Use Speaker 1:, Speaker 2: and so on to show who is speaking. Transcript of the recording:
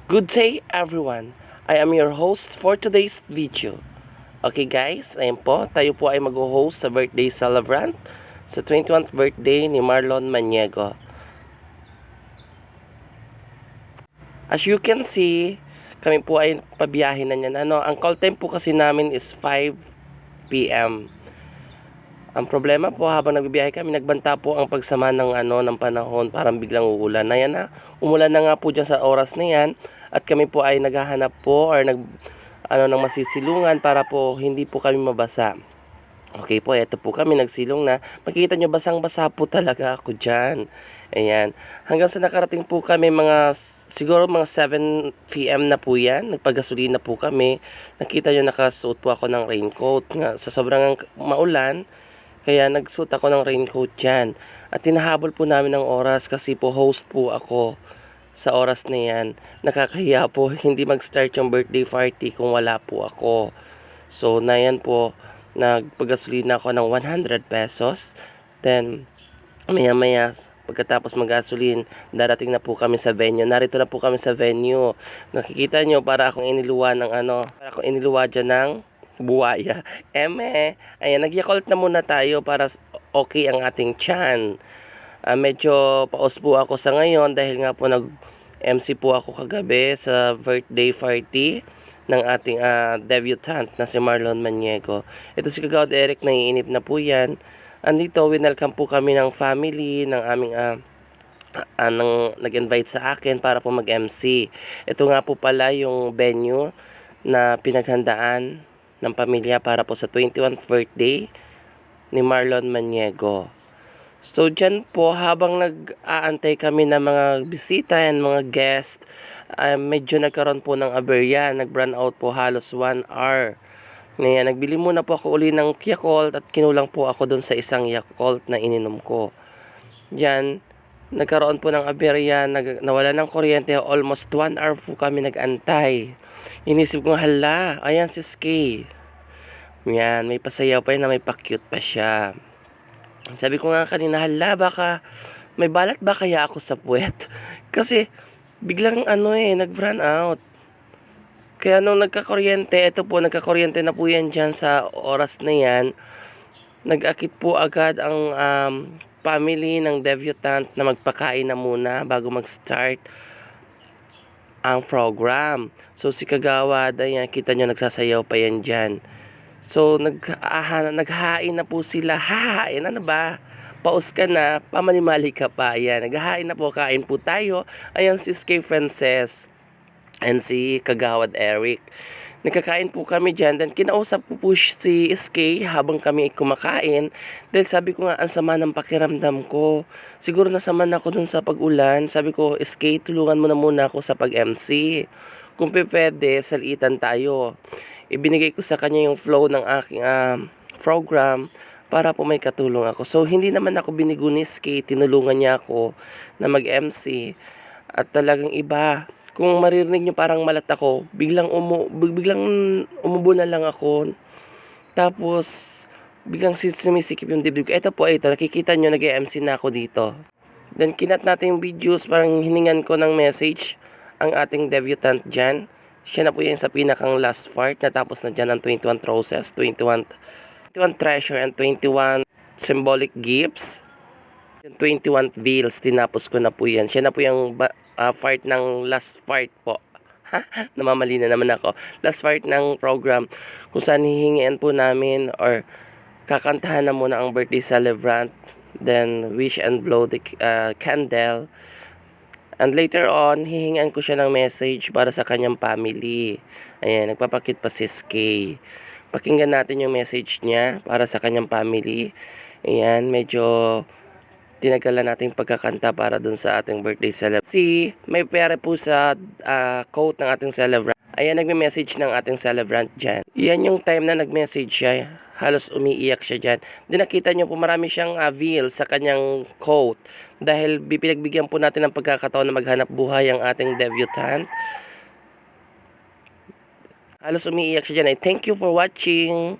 Speaker 1: Good day everyone! I am your host for today's video. Okay guys, ayan po, tayo po ay mag-host sa birthday celebrant sa 21st birthday ni Marlon Maniego. As you can see, kami po ay pabiyahe na niyan. Ang call time po kasi namin is 5 p.m. Ang problema po habang nagbibiyahe kami, nagbanta po ang pagsama ng panahon, parang biglang uulan. Ayan na, umulan na nga po diyan sa oras na 'yan at kami po ay naghahanap po or ng masisilungan para po hindi po kami mabasa. Okay po, eto po kami nagsilong na. Makikita nyo basang-basa po talaga ako diyan. Ayan. Hanggang sa nakarating po kami siguro mga 7 p.m. na po yan. Nagpagasolina po kami. Nakita nyo nakasuot po ako ng raincoat. Nga, sa sobrang maulan, kaya nagsuot ako ng raincoat dyan. At tinahabol po namin ng oras kasi po host po ako sa oras na yan. Nakakahiya po hindi mag-start yung birthday party kung wala po ako. So na yan po, nagpagasolina ako ng 100 pesos. Then maya pagkatapos mag-gasolin, darating na po kami sa venue. Narito na po kami sa venue. Nakikita nyo para akong iniluwa dyan ng buwaya. Ayan, nag-yakult na muna tayo para okay ang ating tiyan. Medyo paos po ako sa ngayon dahil nga po nag-MC po ako kagabi sa birthday party ng ating debutant na si Marlon Maniego. Ito si Kagawad Eric, naiinip na po yan. Andito, winelcome po kami ng family ng aming nag-invite sa akin para po mag-MC. Ito nga po pala yung venue na pinaghandaan ng pamilya para po sa 21st birthday ni Marlon Maniego. So dyan po, habang nag-aantay kami ng mga bisita and mga guest, medyo nagkaroon po ng aberya. Nag-run out po halos 1 hour. Ngayon, nagbili muna po ako uli ng Yakult at kinulang po ako dun sa isang Yakult na ininom ko. Diyan, nagkaroon po ng aberya, nawala ng kuryente. Almost 1 hour po kami nag-antay. Inisip ko, hala, ayan si Skay. Yan, may pasayaw pa yun na may pa-cute pa siya. Sabi ko nga kanina, hala, baka may balat ba kaya ako sa puwet? Kasi biglang nag-run out. Kaya nung nagkakuryente na po yan dyan sa oras na yan. Nag-akit po agad ang family ng debutant na magpakain na muna bago mag-start ang program. So si Kagawad, ayan, kita nyo nagsasayaw pa yan dyan. So naghahain na po sila. Hahain na ba? Paus ka na, pamanimali ka pa. Ayan, naghahain na po, kain po tayo. Ayan si Skay Frances and si Kagawad Eric. Nagkakain po kami dyan. Then kinausap ko po si Skay habang kami kumakain. Dahil sabi ko nga, ang sama ng pakiramdam ko. Siguro nasaman ako dun sa pag-ulan. Sabi ko, Skay, tulungan mo na muna ako sa pag-MC. Kung pwede, salitan tayo. Ibinigay ko sa kanya yung flow ng aking program para po may katulong ako. So, hindi naman ako binigo ni Skay. Tinulungan niya ako na mag-MC. At talagang iba. Kung maririnig nyo parang malat ako, biglang umubo na lang ako. Tapos, biglang sumisikip yung dibdib ko. Ito po, nakikita nyo, nag-MC na ako dito. Then, kinat natin yung videos, parang hiningan ko ng message ang ating debutant dyan. Siya na po yan sa pinakang last part. Natapos na dyan ang 21 roses, 21 treasure, and 21 symbolic gifts. Yung 21 veils, tinapos ko na po yan. Siya na po yung part ng last part po. Namamali na naman ako. Last part ng program kung saan hihingian po namin or kakantahan na muna ang birthday celebrant. Then wish and blow the candle. And later on, hihingian ko siya ng message para sa kanyang family. Ayan, nagpapakit pa si Skay. Pakinggan natin yung message niya para sa kanyang family. Ayan, medyo tinagalan natin pagkakanta para dun sa ating birthday celebrant. May pera po sa quote ng ating celebrant. Ayan, nagme-message ng ating celebrant dyan. Yan yung time na nag-message siya. Halos umiiyak siya dyan. Then nakita nyo po marami siyang veil sa kanyang quote. Dahil pinagbigyan po natin ng pagkakataon na maghanap buhay ang ating debutant. Halos umiiyak siya dyan. Thank you for watching.